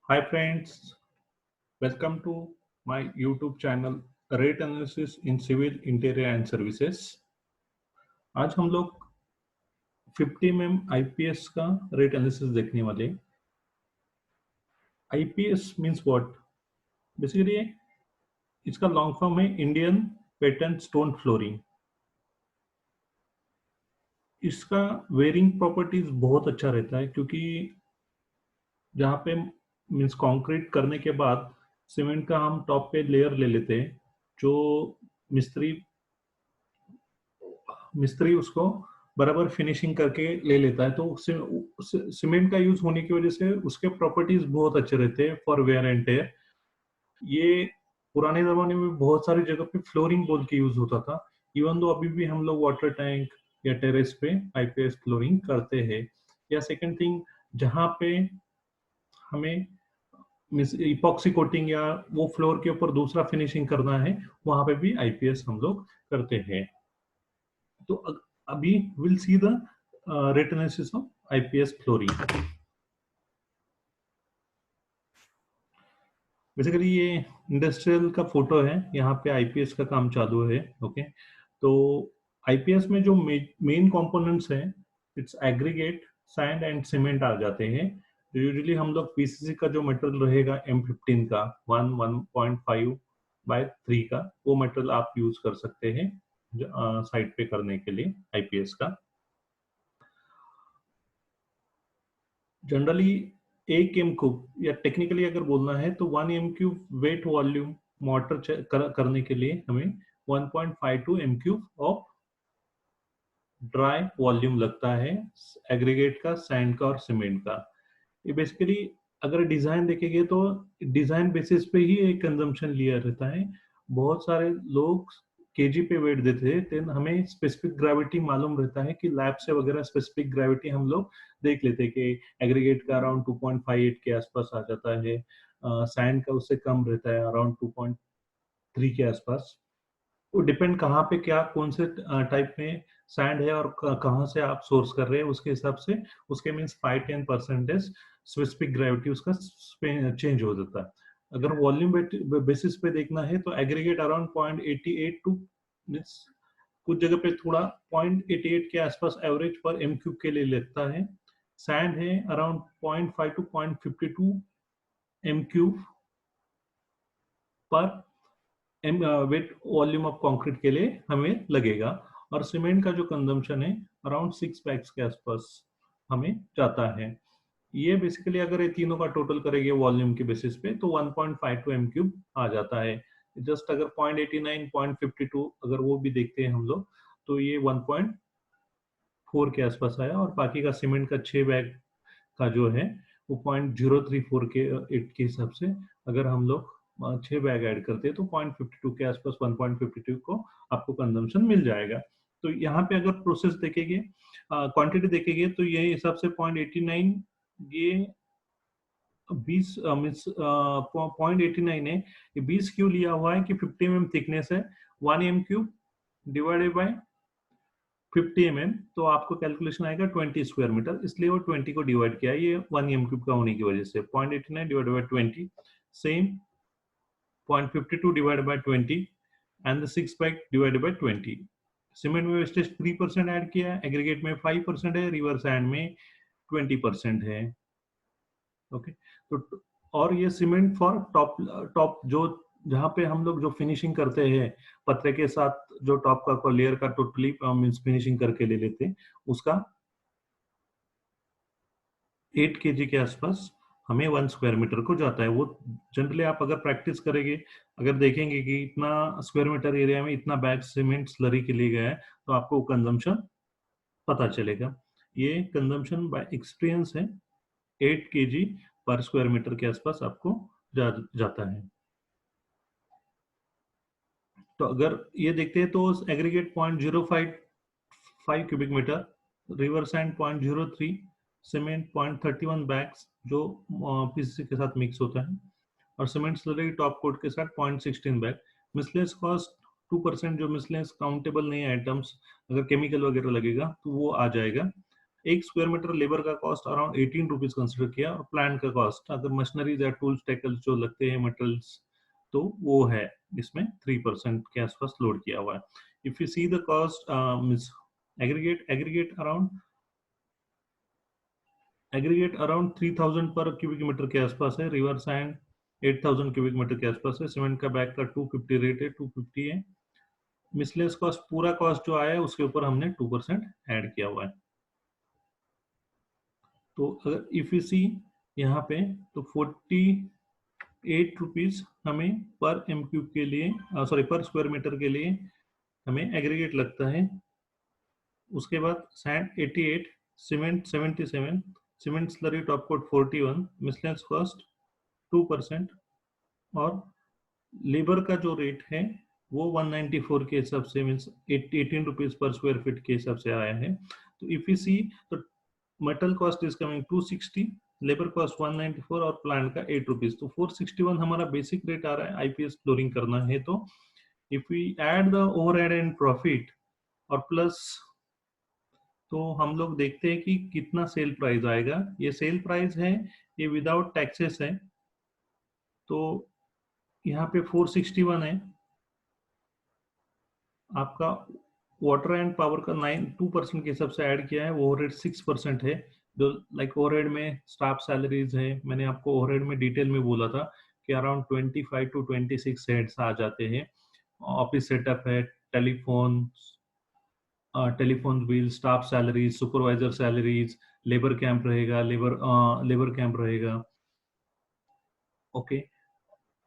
Hi friends, welcome to my YouTube channel Rate Analysis in Civil Interior and Services। आज हम लोग 50 IPS का rate analysis देखने वाले। IPS means what? बेसिकली इसका लॉन्ग फॉर्म है इंडियन पैटर्न स्टोन फ्लोरिंग। इसका वेयरिंग प्रॉपर्टीज बहुत अच्छा रहता है क्योंकि जहाँ पे मीन्स कंक्रीट करने के बाद सीमेंट का हम टॉप पे लेयर ले लेते हैं, जो मिस्त्री मिस्त्री उसको बराबर फिनिशिंग करके ले लेता है, तो सीमेंट का यूज होने की वजह से उसके प्रॉपर्टीज बहुत अच्छे रहते हैं फॉर वेयर एंड टेयर। ये पुराने जमाने में बहुत सारी जगह पे फ्लोरिंग बोल के यूज होता था। इवन दो अभी भी हम लोग वाटर टैंक या टेरेस पे आईपीएस फ्लोरिंग करते हैं। या सेकंड थिंग, जहाँ पे हमें इपॉक्सी कोटिंग या वो फ्लोर के ऊपर दूसरा फिनिशिंग करना है, वहां पे भी आईपीएस हम लोग करते हैं। तो अभी will see the rate analysis of IPS flooring। Basically ये इंडस्ट्रियल का फोटो है, यहाँ पे आईपीएस का काम चालू है। ओके, तो आईपीएस में जो मेन कंपोनेंट्स हैं, it's aggregate, sand and cement आ जाते हैं। यूजुअली हम लोग पीसीसी का जो मटेरियल रहेगा M15 का 1.5/3 का, वो मटेरियल आप यूज कर सकते हैं साइड पे करने के लिए आईपीएस का। जनरली 1 m³ या टेक्निकली अगर बोलना है तो 1 m³ वेट वॉल्यूम मोटर करने के लिए हमें 1.52 m³ ऑफ ड्राई वॉल्यूम लगता है, एग्रीगेट का, सैंड का और सीमेंट का। ये बेसिकली अगर डिजाइन देखेंगे तो डिजाइन बेसिस पे ही एक कंजम्पशन लिया रहता है। बहुत सारे लोग केजी पे वेट देते हैं, देन हमें स्पेसिफिक ग्रेविटी मालूम रहता है कि लैब से वगैरह स्पेसिफिक ग्रेविटी हम लोग देख लेते हैं कि एग्रीगेट का अराउंड 2.58 के आसपास आ जाता है, सैंड का उससे कम रहता है अराउंड 2.3 के आसपास। वो डिपेंड कहाँ पे क्या कौन से टाइप में सैंड है और कहाँ से आप सोर्स कर रहे हैं, उसके हिसाब से उसके मीन्स 5-10% स्पेसिफिक ग्रेविटी उसका चेंज हो जाता है। अगर वॉल्यूम बेसिस पे देखना है तो एग्रीगेट अराउंड 0.88 टू मीन्स कुछ जगह पे थोड़ा 0.88 के आसपास एवरेज पर M³ के लिए लगता है। सैंड है अराउंड 0.5 टू 0.52 M³ पर वेट वॉल्यूम ऑफ कंक्रीट के लिए हमें लगेगा। और सीमेंट का जो कंजम्पशन है अराउंड 6 बैग्स के आसपास हमें जाता है। ये बेसिकली अगर ये तीनों का टोटल करेंगे वॉल्यूम के बेसिस पे तो 1.52 m³ आ जाता है। जस्ट अगर 0.89 0.52 अगर वो भी देखते हैं हम लोग तो ये 1.4 के आसपास आया, और बाकी का सीमेंट का 6 बैग का जो है वो 0.034 के 8 के हिसाब से अगर हम लोग 6 बैग ऐड करते हैं तो 0.52 के आसपास 1.52 को आपको कंजम्पशन मिल जाएगा। तो यहाँ पे अगर प्रोसेस देखेंगे, क्वांटिटी देखेंगे तो ये हिसाब से 0.89 ये 20 मीन्स 0.89 है। ये 20 क्यों लिया हुआ है कि 50 mm थिकनेस है, 1 m³ डिवाइडेड बाय 50 mm, तो आपको कैलकुलेशन आएगा 20 स्क्वायर मीटर, इसलिए वो 20 को डिवाइड किया है, ये 1 m³ का होने की वजह से 0.89 divided by 20 same 0.52 divided by 20 and the 6 by divided by 20। Cement में वेस्टेज 3% ऐड किया है, एग्रीगेट में 5% है, रिवर सैंड में 20% है। ओके, तो और ये सीमेंट फॉर टॉप टॉप जो जहाँ पे हम लोग जो फिनिशिंग करते हैं पत्रे के साथ, जो टॉप का लेयर का टोटली मीन्स फिनिशिंग करके ले लेते हैं, उसका 8 kg के आसपास हमें 1 स्क्वायर मीटर को जाता है। वो जनरली आप अगर प्रैक्टिस करेंगे, अगर देखेंगे कि इतना स्क्वायर मीटर एरिया में इतना बैग सीमेंट स्लरी के लिए गया है, तो आपको कंजम्पशन पता चलेगा। ये कंजम्पशन बाय एक्सपीरियंस है, 8 kg पर स्क्वायर मीटर के आसपास आपको जाता है। तो अगर ये देखते हैं तो aggregate 0.055 cubic metre, river sand 0.03, cement 0.31 bags जो पीसीसी के साथ मिक्स होता है, और सीमेंट स्लरी टॉप कोट के साथ 0.16 बैग। मिसलेस कॉस्ट 2%, जो मिसलेस काउंटेबल नहीं है आइटम्स, अगर केमिकल वगैरह लगेगा तो वो आ जाएगा। एक स्क्वायर मीटर लेबर का कॉस्ट अराउंड 18 रुपीज कंसिडर किया, और प्लांट का कॉस्ट अगर मशीनरीज या टूल्स टेकल्स जो लगते हैं मटेरियल्स, तो वो है इसमें 3% के आसपास लोड किया हुआ है. If you see the cost aggregate around 3000 पर क्यूबिक मीटर के आसपास है. रिवर सैंड 8000 क्यूबिक मीटर के आसपास है. सीमेंट का बैग का 250 रेट है, 250 है. मिसलेस कॉस्ट पूरा कॉस्ट जो आया है उसके ऊपर हमने 2% ऐड किया हुआ है. तो अगर इफ यू सी यहाँ पे, तो 48 रुपीज हमें पर एम क्यूब के लिए, सॉरी पर स्क्वायर मीटर के लिए हमें एग्रीगेट लगता है. उसके बाद sand 88, cement 77, cement slurry top coat 41, मिसलेस कॉस्ट 2%, और लेबर का जो रेट है वो 194 के हिसाब से, means 18 rupees per square feet के हिसाब से आया है. तो इफ यू सी, तो metal cost is coming 260, labour cost 194 और प्लांट का 8 रुपीज. तो 461 हमारा बेसिक रेट आ रहा है आईपीएस फ्लोरिंग करना है. तो if we add the overhead and profit और प्लस, तो हम लोग देखते हैं कि कितना सेल प्राइस आएगा. ये सेल प्राइस है, ये विदाउट टैक्सेस है. तो यहाँ पे 461 है. आपका वाटर एंड पावर का 2% के हिसाब से ऐड किया है. ओवरहेड 6% है. जो लाइक ओवरहेड में स्टाफ सैलरीज है, मैंने आपको ओवरहेड में डिटेल में बोला था कि अराउंड 25 to 26 हेड्स आ जाते हैं. ऑफिस सेटअप है, telephone bill, staff salaries, supervisor salaries, labour camp रहेगा, लेबर कैंप रहेगा. ओके,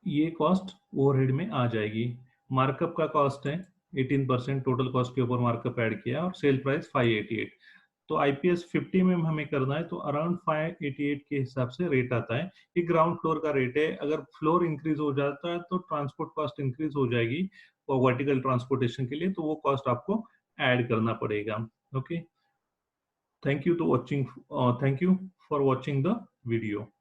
ये कॉस्ट ओवरहेड में आ जाएगी. मार्कअप का कॉस्ट है 18%, टोटल कॉस्ट के ऊपर मार्कअप ऐड किया, और सेल प्राइस 588. तो आईपीएस 50 में हमें करना है, तो अराउंड 588 के हिसाब से रेट आता है. ये ग्राउंड फ्लोर का रेट है. अगर फ्लोर इंक्रीज हो जाता है तो ट्रांसपोर्ट कॉस्ट इंक्रीज हो जाएगी, और वर्टिकल ट्रांसपोर्टेशन के लिए तो वो कॉस्ट आपको ऐड करना पड़ेगा. Okay, thank you for watching the video.